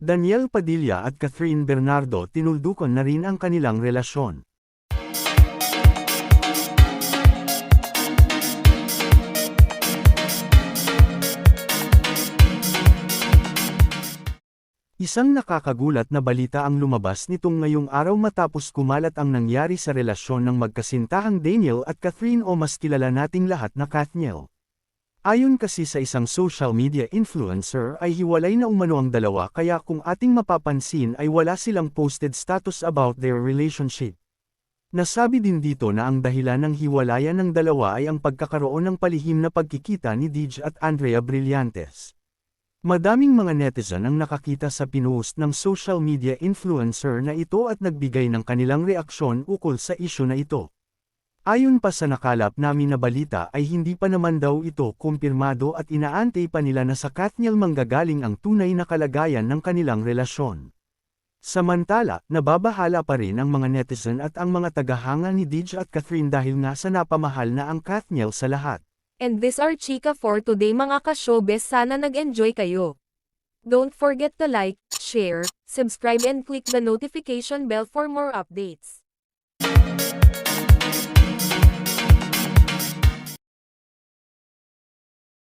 Daniel Padilla at Catherine Bernardo tinuldukan na rin ang kanilang relasyon. Isang nakakagulat na balita ang lumabas nitong ngayong araw matapos kumalat ang nangyari sa relasyon ng magkasintahang Daniel at Catherine o mas kilala nating lahat na Kathniel. Ayon kasi sa isang social media influencer ay hiwalay na umano ang dalawa kaya kung ating mapapansin ay wala silang posted status about their relationship. Nasabi din dito na ang dahilan ng hiwalayan ng dalawa ay ang pagkakaroon ng palihim na pagkikita ni Deej at Andrea Brillantes. Madaming mga netizen ang nakakita sa pinost ng social media influencer na ito at nagbigay ng kanilang reaksyon ukol sa isyu na ito. Ayon pa sa nakalap namin na balita ay hindi pa naman daw ito kumpirmado at inaantay pa nila na sa Kathniel manggagaling ang tunay na kalagayan ng kanilang relasyon. Samantala, nababahala pa rin ang mga netizen at ang mga tagahanga ni Deej at Catherine dahil nga sa napamahal na ang Kathniel sa lahat. And this are chika for today mga ka-showbiz, sana nag-enjoy kayo. Don't forget to like, share, subscribe and click the notification bell for more updates.